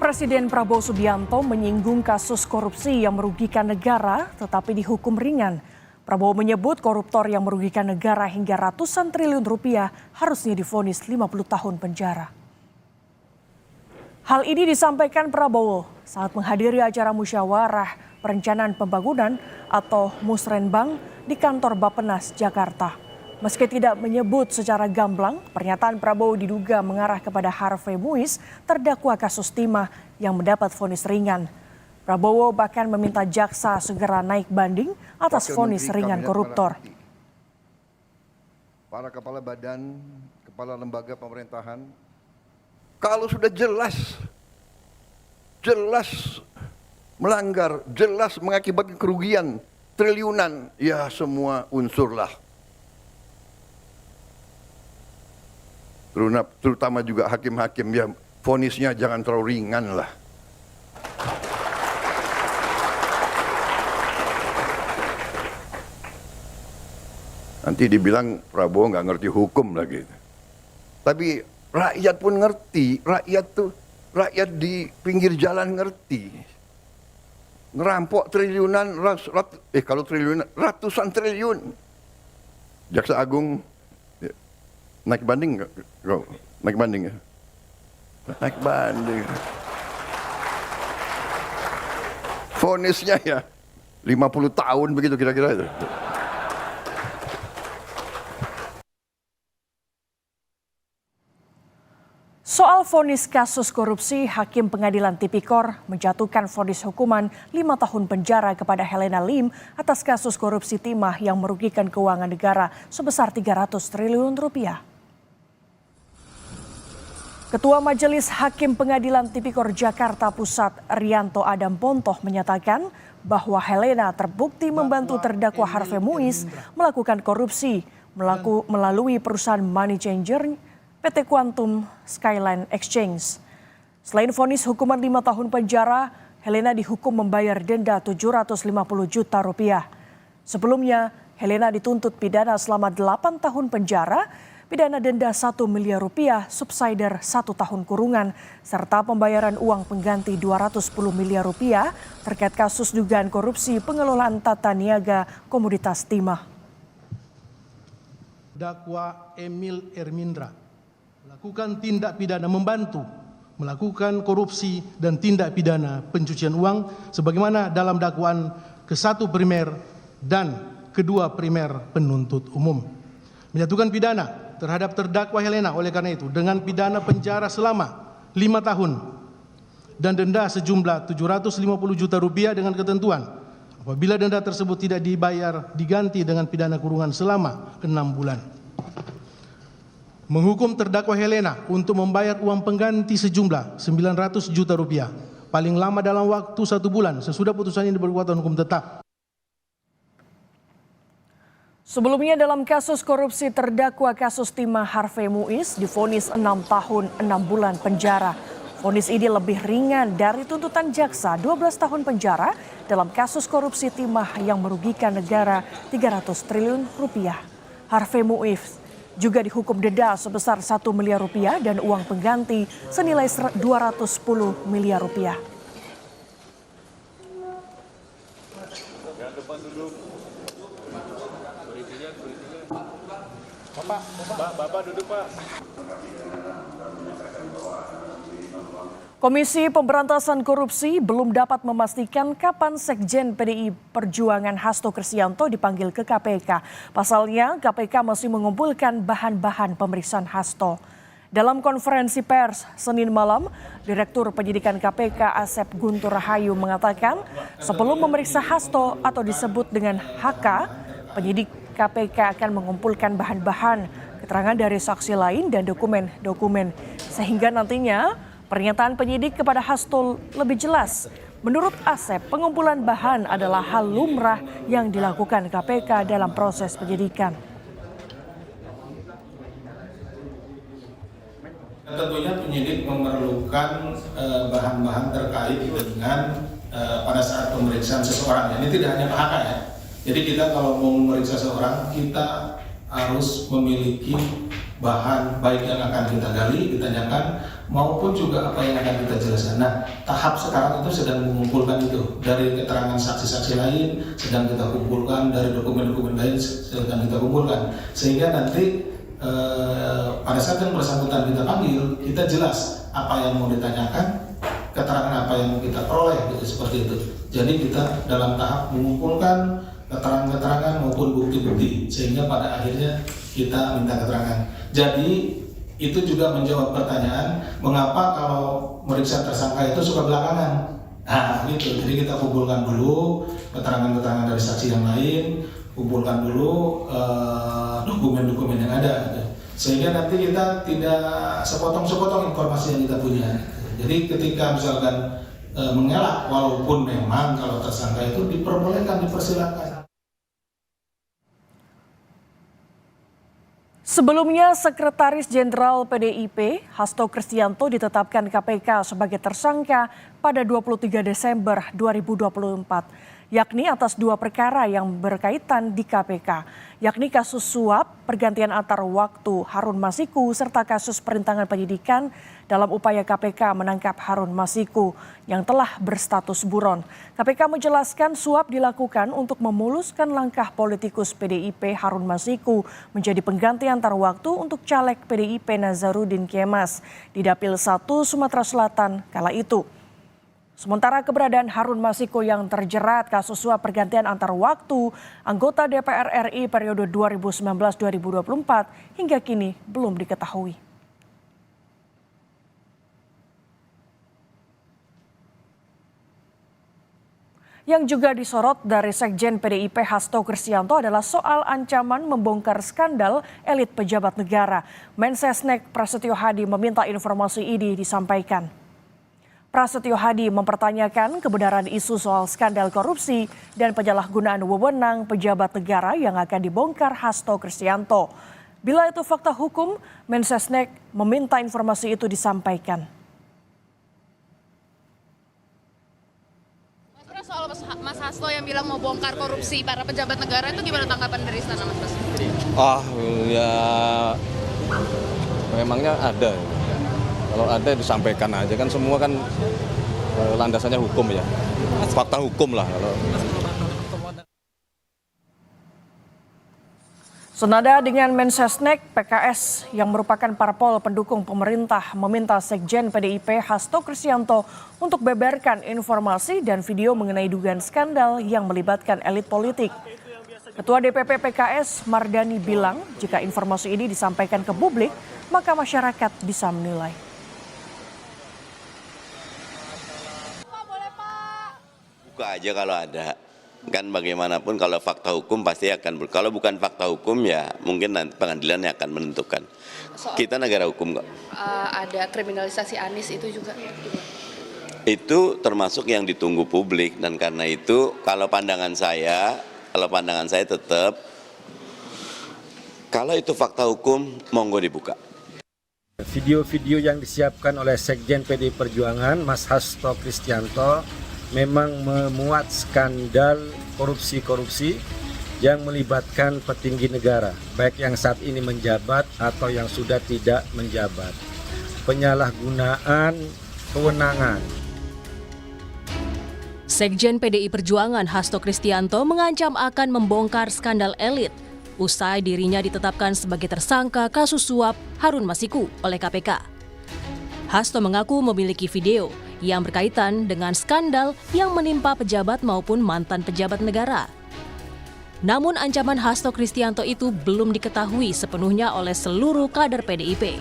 Presiden Prabowo Subianto menyinggung kasus korupsi yang merugikan negara tetapi dihukum ringan. Prabowo menyebut koruptor yang merugikan negara hingga ratusan triliun rupiah harusnya divonis 50 tahun penjara. Hal ini disampaikan Prabowo saat menghadiri acara musyawarah perencanaan pembangunan atau Musrenbang di kantor Bappenas, Jakarta. Meski tidak menyebut secara gamblang, pernyataan Prabowo diduga mengarah kepada Harvey Muiz, terdakwa kasus timah yang mendapat vonis ringan. Prabowo bahkan meminta jaksa segera naik banding atas vonis ringan koruptor. Para kepala badan, kepala lembaga pemerintahan, kalau sudah jelas melanggar, jelas mengakibatkan kerugian triliunan, ya semua unsurlah. Terutama juga hakim-hakim, ya vonisnya jangan terlalu ringan lah. Nanti dibilang Prabowo nggak ngerti hukum lagi. Tapi rakyat pun ngerti, rakyat di pinggir jalan ngerti. Ngerampok triliunan, kalau triliunan, ratusan triliun. Jaksa Agung naik banding nggak? Naik banding ya? Naik banding. Vonisnya ya 50 tahun begitu kira-kira itu. Soal vonis kasus korupsi, Hakim Pengadilan Tipikor menjatuhkan vonis hukuman 5 tahun penjara kepada Helena Lim atas kasus korupsi timah yang merugikan keuangan negara sebesar 300 triliun rupiah. Ketua Majelis Hakim Pengadilan Tipikor Jakarta Pusat, Rianto Adam Pontoh, menyatakan bahwa Helena terbukti membantu terdakwa Harvey Muiz melakukan korupsi melalui perusahaan money changer PT Quantum Skyline Exchange. Selain vonis hukuman 5 tahun penjara, Helena dihukum membayar denda 750 juta rupiah. Sebelumnya, Helena dituntut pidana selama 8 tahun penjara, pidana denda 1 miliar rupiah, subsidiar 1 tahun kurungan, serta pembayaran uang pengganti 210 miliar rupiah terkait kasus dugaan korupsi pengelolaan tata niaga komoditas timah. Dakwa Emil Ermindra melakukan tindak pidana membantu melakukan korupsi dan tindak pidana pencucian uang sebagaimana dalam dakwaan ke-1 primer dan kedua primer penuntut umum. Menjatuhkan pidana terhadap terdakwa Helena oleh karena itu dengan pidana penjara selama 5 tahun dan denda sejumlah 750 juta rupiah dengan ketentuan apabila denda tersebut tidak dibayar diganti dengan pidana kurungan selama 6 bulan. Menghukum terdakwa Helena untuk membayar uang pengganti sejumlah 900 juta rupiah paling lama dalam waktu 1 bulan sesudah putusan ini berkekuatan hukum tetap. Sebelumnya dalam kasus korupsi terdakwa kasus timah Harvey Muiz divonis 6 tahun 6 bulan penjara. Vonis ini lebih ringan dari tuntutan jaksa 12 tahun penjara dalam kasus korupsi timah yang merugikan negara 300 triliun rupiah. Harvey Muiz juga dihukum denda sebesar 1 miliar rupiah dan uang pengganti senilai 210 miliar rupiah. Bapak duduk, Pak. Komisi Pemberantasan Korupsi belum dapat memastikan kapan Sekjen PDI Perjuangan Hasto Kristianto dipanggil ke KPK. Pasalnya, KPK masih mengumpulkan bahan-bahan pemeriksaan Hasto. Dalam konferensi pers Senin malam, Direktur Penyidikan KPK Asep Guntur Rahayu mengatakan sebelum memeriksa Hasto atau disebut dengan HK, penyidik KPK akan mengumpulkan bahan-bahan, keterangan dari saksi lain dan dokumen-dokumen. Sehingga nantinya pernyataan penyidik kepada Hasto lebih jelas. Menurut Asep, pengumpulan bahan adalah hal lumrah yang dilakukan KPK dalam proses penyidikan. Tentunya penyidik memerlukan bahan-bahan terkait dengan pada saat pemeriksaan seseorang. Ini tidak hanya PHK ya. Jadi kita kalau mau memeriksa seseorang, kita harus memiliki bahan baik yang akan kita gali, ditanyakan maupun juga apa yang akan kita jelaskan. Nah, tahap sekarang itu sedang mengumpulkan itu dari keterangan saksi-saksi lain, sedang kita kumpulkan dari dokumen-dokumen lain, sedang kita kumpulkan, sehingga nanti pada saat yang bersangkutan kita panggil, kita jelas apa yang mau ditanyakan, keterangan apa yang kita peroleh, gitu, seperti itu. Jadi kita dalam tahap mengumpulkan keterangan-keterangan maupun bukti-bukti, sehingga pada akhirnya kita minta keterangan. Jadi itu juga menjawab pertanyaan mengapa kalau meriksa tersangka itu suka belakangan. Nah gitu, jadi kita kumpulkan dulu keterangan-keterangan dari saksi yang lain, kumpulkan dulu dokumen-dokumen yang ada, gitu. Sehingga nanti kita tidak sepotong-sepotong informasi yang kita punya. Jadi ketika misalkan mengelak, walaupun memang kalau tersangka itu diperbolehkan, dipersilakan. Sebelumnya, Sekretaris Jenderal PDIP Hasto Kristianto ditetapkan KPK sebagai tersangka pada 23 Desember 2024, yakni atas 2 perkara yang berkaitan di KPK, yakni kasus suap, pergantian antar waktu Harun Masiku, serta kasus perintangan penyidikan dalam upaya KPK menangkap Harun Masiku yang telah berstatus buron. KPK menjelaskan suap dilakukan untuk memuluskan langkah politikus PDIP Harun Masiku menjadi pengganti antar waktu untuk caleg PDIP Nazarudin Kemas di Dapil 1 Sumatera Selatan kala itu. Sementara keberadaan Harun Masiku yang terjerat kasus suap pergantian antar waktu anggota DPR RI periode 2019-2024 hingga kini belum diketahui. Yang juga disorot dari Sekjen PDIP Hasto Kristianto adalah soal ancaman membongkar skandal elit pejabat negara. Mensesnek Prasetyo Hadi meminta informasi ini disampaikan. Prasetyo Hadi mempertanyakan kebenaran isu soal skandal korupsi dan penyalahgunaan wewenang pejabat negara yang akan dibongkar Hasto Kristianto. Bila itu fakta hukum, Mensesnek meminta informasi itu disampaikan. Soal Mas Hasto yang bilang mau bongkar korupsi para pejabat negara itu gimana tanggapan dari istana, Mas Hasto? Ya memangnya ada. Kalau ada disampaikan aja, kan semua kan landasannya hukum ya. Fakta hukum lah kalau. Senada dengan Mensesnek, PKS yang merupakan parpol pendukung pemerintah meminta Sekjen PDIP Hasto Kristianto untuk beberkan informasi dan video mengenai dugaan skandal yang melibatkan elit politik. Ketua DPP PKS Mardani bilang jika informasi ini disampaikan ke publik, maka masyarakat bisa menilai. Buka aja kalau ada. Kan bagaimanapun kalau fakta hukum pasti akan, kalau bukan fakta hukum ya mungkin nanti pengadilan yang akan menentukan. Kita negara hukum kok. Ada kriminalisasi Anies itu juga. Itu termasuk yang ditunggu publik, dan karena itu kalau pandangan saya tetap kalau itu fakta hukum monggo dibuka. Video-video yang disiapkan oleh Sekjen PDI Perjuangan Mas Hasto Kristianto memang memuat skandal korupsi-korupsi yang melibatkan petinggi negara, baik yang saat ini menjabat atau yang sudah tidak menjabat. Penyalahgunaan kewenangan. Sekjen PDI Perjuangan Hasto Kristianto mengancam akan membongkar skandal elit usai dirinya ditetapkan sebagai tersangka kasus suap Harun Masiku oleh KPK. Hasto mengaku memiliki video yang berkaitan dengan skandal yang menimpa pejabat maupun mantan pejabat negara. Namun ancaman Hasto Kristianto itu belum diketahui sepenuhnya oleh seluruh kader PDIP.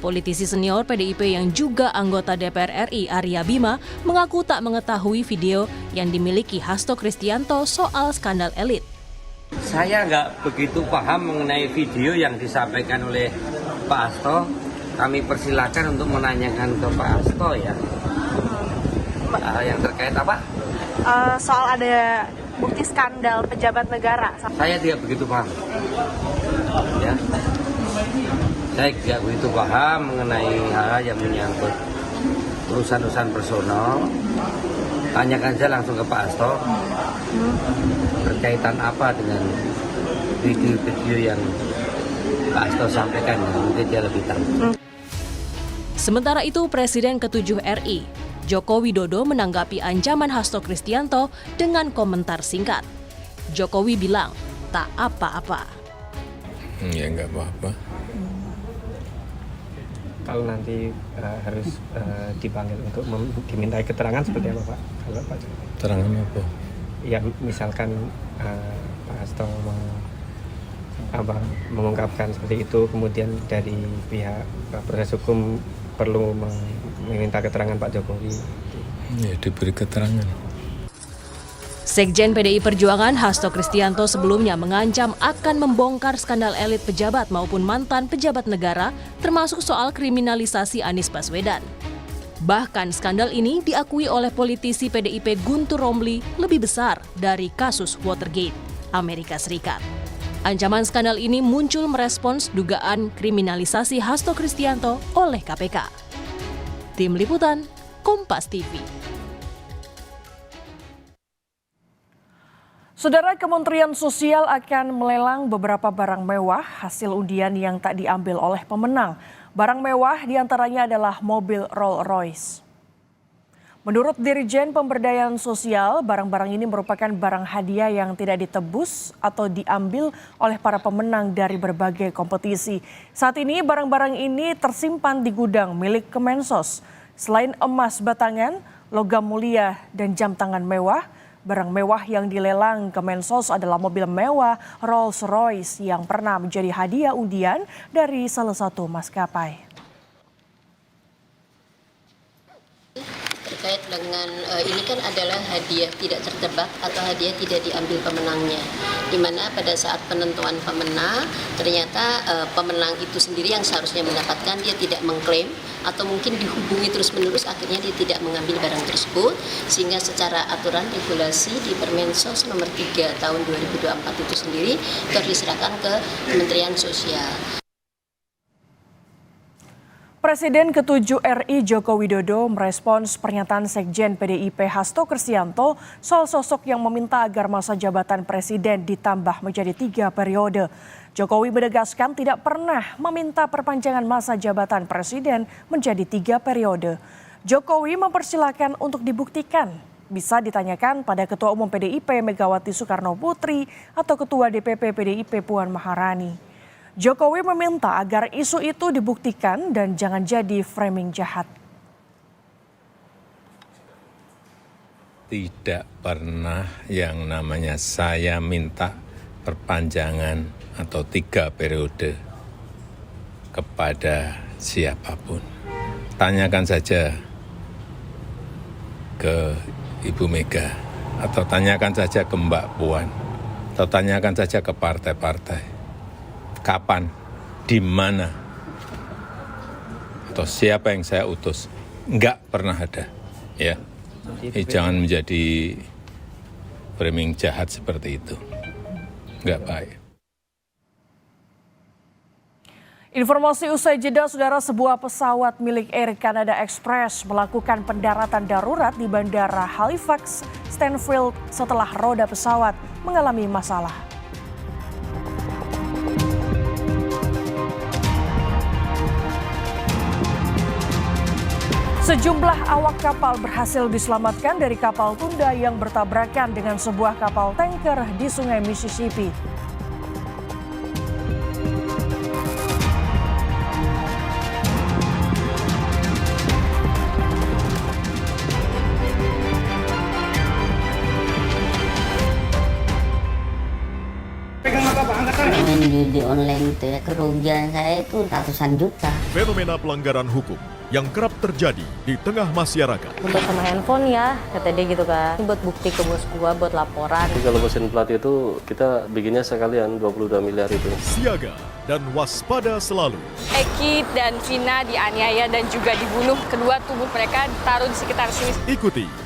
Politisi senior PDIP yang juga anggota DPR RI Arya Bima mengaku tak mengetahui video yang dimiliki Hasto Kristianto soal skandal elit. Saya nggak begitu paham mengenai video yang disampaikan oleh Pak Hasto. Kami persilakan untuk menanyakan ke Pak Hasto ya. Yang terkait apa? Soal ada bukti skandal pejabat negara. Saya tidak begitu paham. Ya. Saya tidak begitu paham mengenai hal yang menyangkut urusan-urusan personal. Tanyakan saja langsung ke Pak Hasto. Berkaitan apa dengan video-video yang Pak Hasto sampaikan, mungkin dia lebih tahu. Sementara itu, Presiden ke-7 RI, Joko Widodo menanggapi ancaman Hasto Kristianto dengan komentar singkat. Jokowi bilang, tak apa-apa. Ya nggak apa-apa. Kalau nanti harus dipanggil untuk dimintai keterangan seperti apa Pak? Kalau Pak Keterangan apa? Ya misalkan Pak Hasto mengungkapkan seperti itu, kemudian dari pihak proses hukum perlu meminta keterangan Pak Jokowi. Ya diberi keterangan. Sekjen PDI Perjuangan Hasto Kristianto sebelumnya mengancam akan membongkar skandal elit pejabat maupun mantan pejabat negara, termasuk soal kriminalisasi Anies Baswedan. Bahkan skandal ini diakui oleh politisi PDIP Guntur Romli lebih besar dari kasus Watergate, Amerika Serikat. Ancaman skandal ini muncul merespons dugaan kriminalisasi Hasto Kristianto oleh KPK. Tim Liputan, Kompas TV. Saudara, Kementerian Sosial akan melelang beberapa barang mewah hasil undian yang tak diambil oleh pemenang. Barang mewah diantaranya adalah mobil Rolls-Royce. Menurut Dirjen Pemberdayaan Sosial, barang-barang ini merupakan barang hadiah yang tidak ditebus atau diambil oleh para pemenang dari berbagai kompetisi. Saat ini barang-barang ini tersimpan di gudang milik Kemensos. Selain emas batangan, logam mulia, dan jam tangan mewah, barang mewah yang dilelang Kemensos adalah mobil mewah Rolls-Royce yang pernah menjadi hadiah undian dari salah satu maskapai. Terkait dengan ini kan adalah hadiah tidak tertebak atau hadiah tidak diambil pemenangnya, di mana pada saat penentuan pemenang ternyata pemenang itu sendiri yang seharusnya mendapatkan dia tidak mengklaim atau mungkin dihubungi terus-menerus, akhirnya dia tidak mengambil barang tersebut, sehingga secara aturan regulasi di Permensos nomor 3 tahun 2024 itu sendiri harus diserahkan ke Kementerian Sosial. Presiden ke-7 RI Joko Widodo merespons pernyataan Sekjen PDIP Hasto Kristianto soal sosok yang meminta agar masa jabatan presiden ditambah menjadi 3 periode. Jokowi menegaskan tidak pernah meminta perpanjangan masa jabatan presiden menjadi 3 periode. Jokowi mempersilahkan untuk dibuktikan. Bisa ditanyakan pada Ketua Umum PDIP Megawati Soekarno Putri atau Ketua DPP PDIP Puan Maharani. Jokowi meminta agar isu itu dibuktikan dan jangan jadi framing jahat. Tidak pernah yang namanya saya minta perpanjangan atau 3 periode kepada siapapun. Tanyakan saja ke Ibu Mega, atau tanyakan saja ke Mbak Puan, atau tanyakan saja ke partai-partai. Kapan, di mana, atau siapa yang saya utus, enggak pernah ada, ya. Jangan menjadi framing jahat seperti itu, enggak baik. Informasi usai jeda, saudara, sebuah pesawat milik Air Canada Express melakukan pendaratan darurat di Bandara Halifax, Stanfield setelah roda pesawat mengalami masalah. Sejumlah awak kapal berhasil diselamatkan dari kapal tunda yang bertabrakan dengan sebuah kapal tanker di Sungai Mississippi. Main judi online itu ya, kerugian saya itu ratusan juta. Fenomena pelanggaran hukum yang kerap terjadi di tengah masyarakat. Untuk sama handphone ya, kata dia gitu kan. Ini buat bukti ke bos gua, buat laporan. Kalau mesin plat itu kita bikinnya sekalian 22 miliar itu. Siaga dan waspada selalu. Eki dan Vina dianiaya dan juga dibunuh. Kedua tubuh mereka ditaruh di sekitar sini. Ikuti